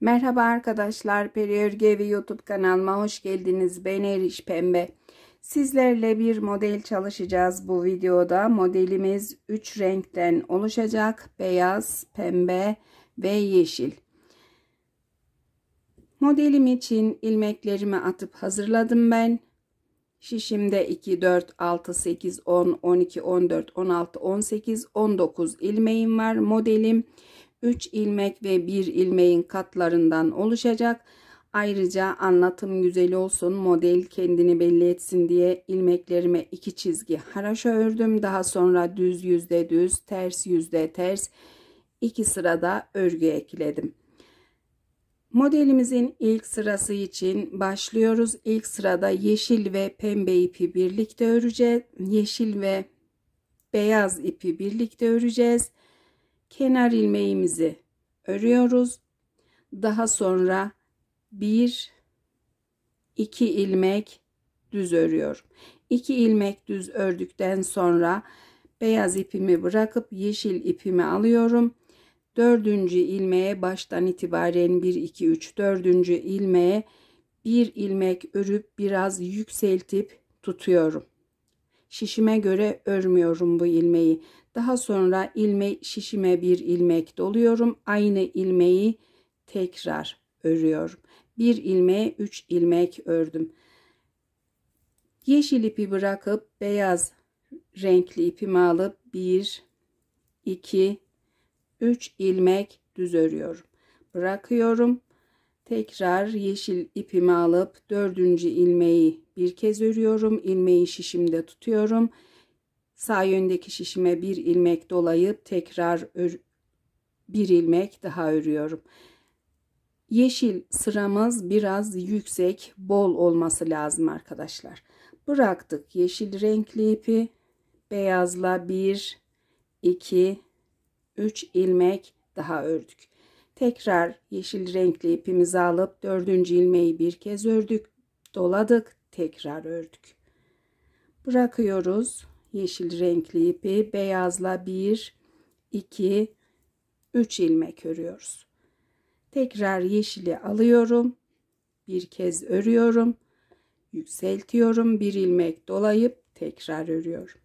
Merhaba arkadaşlar, Peri Örgü Evi YouTube kanalıma hoş geldiniz. Ben Eriş Pembe. Sizlerle bir model çalışacağız bu videoda. Modelimiz 3 renkten oluşacak. Beyaz, pembe ve yeşil. Modelim için ilmeklerimi atıp hazırladım ben. Şişimde 2, 4, 6, 8, 10, 12, 14, 16, 18, 19 ilmeğim var. Modelim 3 ilmek ve 1 ilmeğin katlarından oluşacak. Ayrıca anlatım güzel olsun, model kendini belli etsin diye ilmeklerime 2 çizgi haraşo ördüm. Daha sonra düz yüzde düz, ters yüzde ters 2 sırada örgü ekledim. Modelimizin ilk sırası için başlıyoruz. İlk sırada yeşil ve pembe ipi birlikte öreceğiz. Yeşil ve beyaz ipi birlikte öreceğiz. Kenar ilmeğimizi örüyoruz. Daha sonra 1 2 ilmek düz örüyorum. 2 ilmek düz ördükten sonra beyaz ipimi bırakıp yeşil ipimi alıyorum. 4. ilmeğe baştan itibaren 1 2 3 4. ilmeğe bir ilmek örüp biraz yükseltip tutuyorum. Şişime göre örmüyorum bu ilmeği. Daha sonra şişime bir ilmek doluyorum. Aynı ilmeği tekrar örüyorum. Bir ilmeğe 3 ilmek ördüm. Yeşil ipi bırakıp beyaz renkli ipimi alıp 1 2 3 ilmek düz örüyorum. Bırakıyorum. Tekrar yeşil ipimi alıp 4. ilmeği bir kez örüyorum. İlmeği şişimde tutuyorum. Sağ yöndeki şişime bir ilmek dolayıp tekrar bir ilmek daha örüyorum. Yeşil sıramız biraz yüksek, bol olması lazım arkadaşlar. Bıraktık yeşil renkli ipi. Beyazla 1 2 3 ilmek daha ördük. Tekrar yeşil renkli ipimizi alıp 4. ilmeği bir kez ördük, doladık, tekrar ördük. Bırakıyoruz yeşil renkli ipi, beyazla 1 2 3 ilmek örüyoruz. Tekrar yeşili alıyorum, bir kez örüyorum, yükseltiyorum, bir ilmek dolayıp tekrar örüyorum.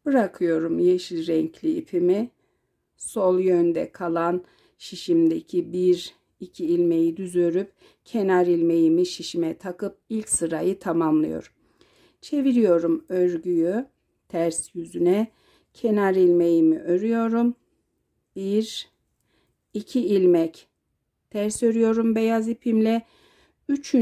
Bırakıyorum yeşil renkli ipimi, sol yönde kalan şişimdeki 1 2 ilmeği düz örüp kenar ilmeğimi şişime takıp ilk sırayı tamamlıyorum. Çeviriyorum örgüyü ters yüzüne, kenar ilmeğimi örüyorum. 1 2 ilmek ters örüyorum beyaz ipimle. 3.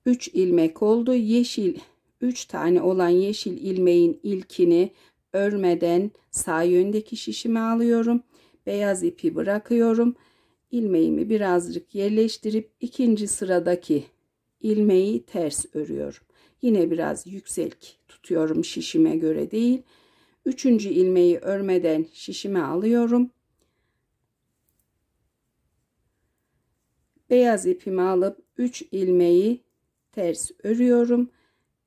3 ilmek oldu. Yeşil 3 tane olan yeşil ilmeğin ilkini örmeden sağ yöndeki şişime alıyorum. Beyaz ipi bırakıyorum. İlmeğimi birazcık yerleştirip ikinci sıradaki ilmeği ters örüyorum. Yine biraz yüksek tutuyorum, şişime göre değil. 3. ilmeği örmeden şişime alıyorum. Beyaz ipimi alıp 3 ilmeği ters örüyorum.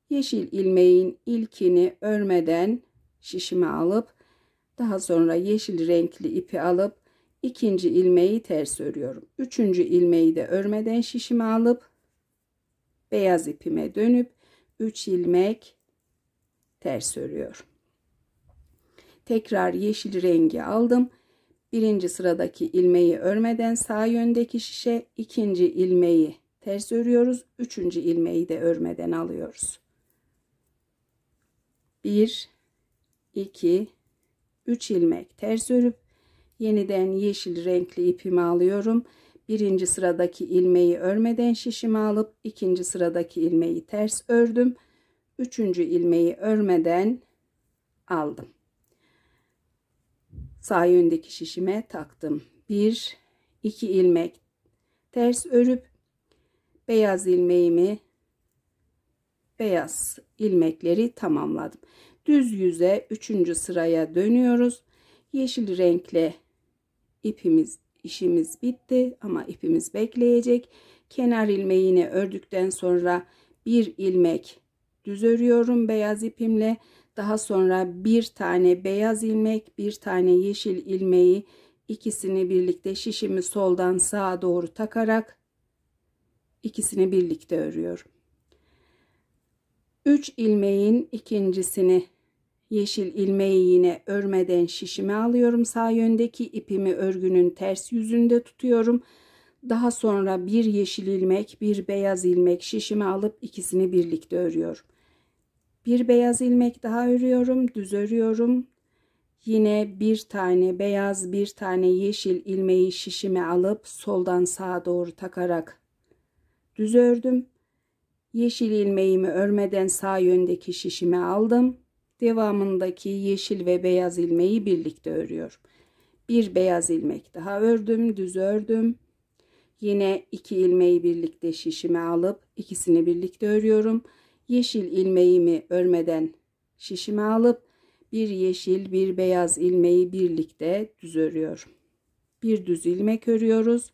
Yeşil ilmeğin ilkini örmeden şişime alıp daha sonra yeşil renkli ipi alıp ikinci ilmeği ters örüyorum. 3. ilmeği de örmeden şişime alıp beyaz ipime dönüp 3 ilmek ters örüyorum. Tekrar yeşil rengi aldım. 1. sıradaki ilmeği örmeden sağ yöndeki şişe, 2. ilmeği ters örüyoruz. 3. ilmeği de örmeden alıyoruz. 1 2 3 ilmek ters örüp yeniden yeşil renkli ipimi alıyorum. 1. sıradaki ilmeği örmeden şişime alıp 2. sıradaki ilmeği ters ördüm. 3. ilmeği örmeden aldım. Sağ yöndeki şişime taktım. 1 2 ilmek ters örüp beyaz ilmekleri tamamladım. Düz yüze 3. sıraya dönüyoruz. Yeşil renkle işimiz bitti ama ipimiz bekleyecek. Kenar ilmeğini ördükten sonra bir ilmek düz örüyorum beyaz ipimle. Daha sonra bir tane beyaz ilmek, bir tane yeşil ilmeği ikisini birlikte şişimi soldan sağa doğru takarak ikisini birlikte örüyorum. 3 ilmeğin ikincisini yeşil ilmeği yine örmeden şişime alıyorum. Sağ yöndeki ipimi örgünün ters yüzünde tutuyorum. Daha sonra bir yeşil ilmek, bir beyaz ilmek şişime alıp ikisini birlikte örüyorum. Bir beyaz ilmek daha örüyorum, düz örüyorum. Yine bir tane beyaz, bir tane yeşil ilmeği şişime alıp soldan sağa doğru takarak düz ördüm. Yeşil ilmeğimi örmeden sağ yöndeki şişime aldım. Devamındaki yeşil ve beyaz ilmeği birlikte örüyorum. Bir beyaz ilmek daha ördüm, düz ördüm. Yine 2 ilmeği birlikte şişime alıp ikisini birlikte örüyorum. Yeşil ilmeğimi örmeden şişime alıp bir yeşil, bir beyaz ilmeği birlikte düz örüyorum. Bir düz ilmek örüyoruz.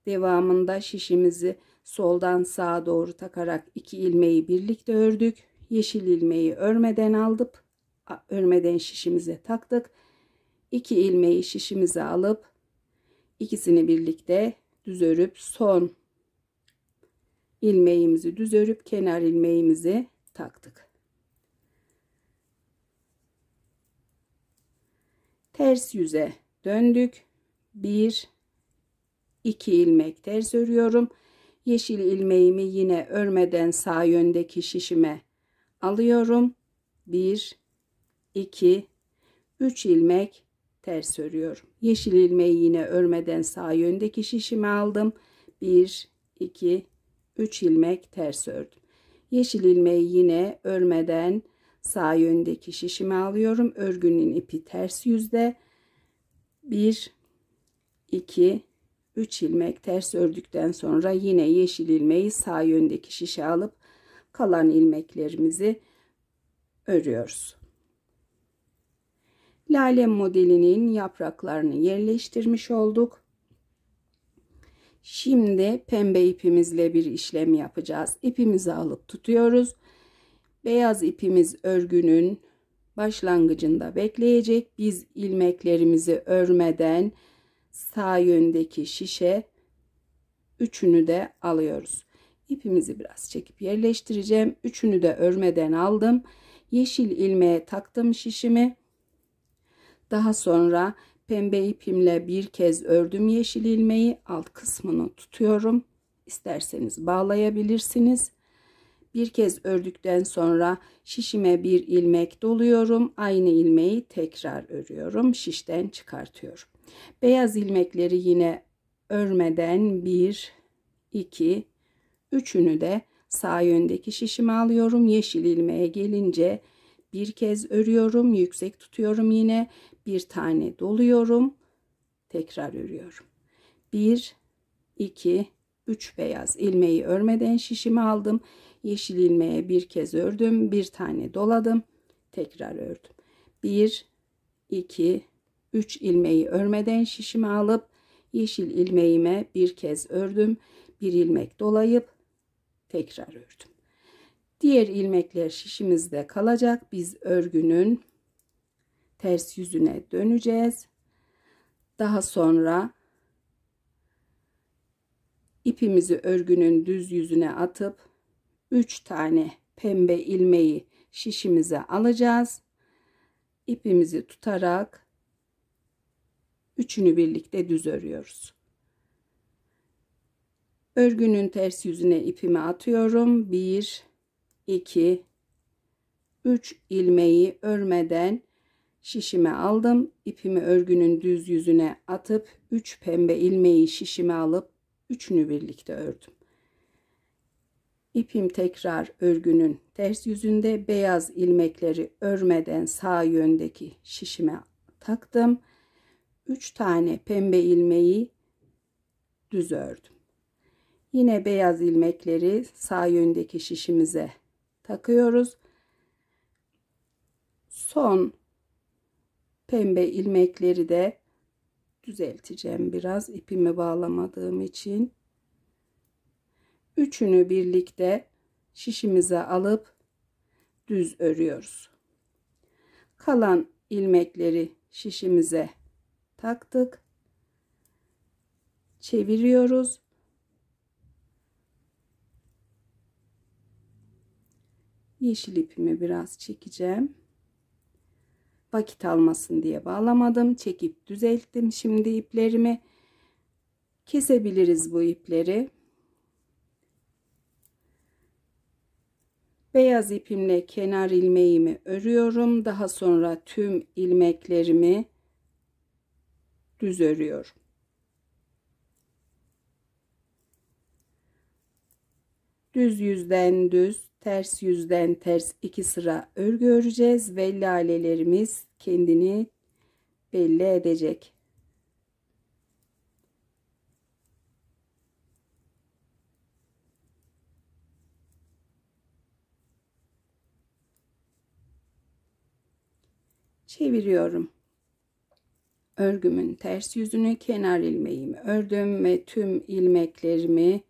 Devamında şişimizi soldan sağa doğru takarak 2 ilmeği birlikte ördük. Yeşil ilmeği örmeden aldık. Örmeden şişimize taktık. 2 ilmeği şişimize alıp ikisini birlikte düz örüp son ilmeğimizi düz örüp kenar ilmeğimizi taktık. Ters yüze döndük. 1 2 ilmek ters örüyorum. Yeşil ilmeğimi yine örmeden sağ yöndeki şişime alıyorum. 1 2 3 ilmek ters örüyorum. Yeşil ilmeği yine örmeden sağ yöndeki şişime aldım. 1 2 3 ilmek ters ördüm. Yeşil ilmeği yine örmeden sağ yöndeki şişime alıyorum. Örgünün ipi ters yüzde. 1 2 3 ilmek ters ördükten sonra yine yeşil ilmeği sağ yöndeki şişe alıp kalan ilmeklerimizi örüyoruz. Lale modelinin yapraklarını yerleştirmiş olduk. Şimdi pembe ipimizle bir işlem yapacağız. İpimizi alıp tutuyoruz. Beyaz ipimiz örgünün başlangıcında bekleyecek. Biz ilmeklerimizi örmeden sağ yöndeki şişe üçünü de alıyoruz. İpimizi biraz çekip yerleştireceğim. Üçünü de örmeden aldım. Yeşil ilmeğe taktım şişimi. Daha sonra pembe ipimle bir kez ördüm yeşil ilmeği. Alt kısmını tutuyorum. İsterseniz bağlayabilirsiniz. Bir kez ördükten sonra şişime bir ilmek doluyorum. Aynı ilmeği tekrar örüyorum. Şişten çıkartıyorum. Beyaz ilmekleri yine örmeden 1 2 üçünü de sağ yöndeki şişime alıyorum. Yeşil ilmeğe gelince bir kez örüyorum. Yüksek tutuyorum yine. Bir tane doluyorum. Tekrar örüyorum. 1 2 3 beyaz ilmeği örmeden şişime aldım. Yeşil ilmeğe bir kez ördüm. Bir tane doladım. Tekrar ördüm. 1 2 3 ilmeği örmeden şişime alıp yeşil ilmeğime bir kez ördüm. Bir ilmek dolayıp tekrar ördüm. Diğer ilmekler şişimizde kalacak. Biz örgünün ters yüzüne döneceğiz. Daha sonra ipimizi örgünün düz yüzüne atıp 3 tane pembe ilmeği şişimize alacağız. İpimizi tutarak üçünü birlikte düz örüyoruz. Örgünün ters yüzüne ipimi atıyorum. 1 2 3 ilmeği örmeden şişime aldım. İpimi örgünün düz yüzüne atıp 3 pembe ilmeği şişime alıp üçünü birlikte ördüm. İpim tekrar örgünün ters yüzünde. Beyaz ilmekleri örmeden sağ yöndeki şişime taktım. 3 tane pembe ilmeği düz ördüm. Yine beyaz ilmekleri sağ yöndeki şişimize takıyoruz. Son pembe ilmekleri de düzelteceğim biraz ipimi bağlamadığım için. Üçünü birlikte şişimize alıp düz örüyoruz. Kalan ilmekleri şişimize taktık. çeviriyoruz. Yeşil ipimi biraz çekeceğim. Vakit almasın diye bağlamadım. Çekip düzelttim. Şimdi iplerimi kesebiliriz bu ipleri. Beyaz ipimle kenar ilmeğimi örüyorum. Daha sonra tüm ilmeklerimi düz örüyorum. Düz yüzden düz, ters yüzden ters 2 sıra örgü öreceğiz ve lalelerimiz kendini belli edecek. Çeviriyorum. Örgümün ters yüzünü, kenar ilmeğimi ördüm ve tüm ilmeklerimi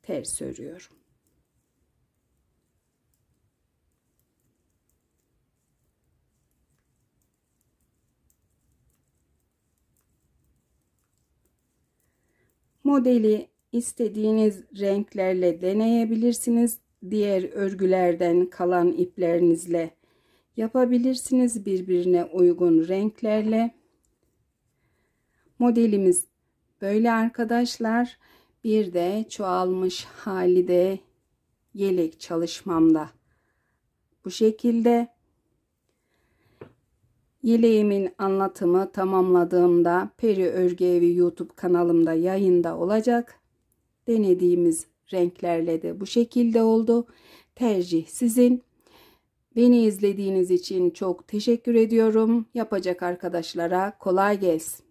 ters örüyorum. Modeli istediğiniz renklerle deneyebilirsiniz. Diğer örgülerden kalan iplerinizle yapabilirsiniz, birbirine uygun renklerle. Modelimiz böyle arkadaşlar. Bir de çoğalmış hali de yelek çalışmamda bu şekilde. Yeleğimin anlatımı tamamladığımda Peri Örgü Evi YouTube kanalımda yayında olacak. Denediğimiz renklerle de bu şekilde oldu. Tercih sizin. Beni izlediğiniz için çok teşekkür ediyorum. Yapacak arkadaşlara kolay gelsin.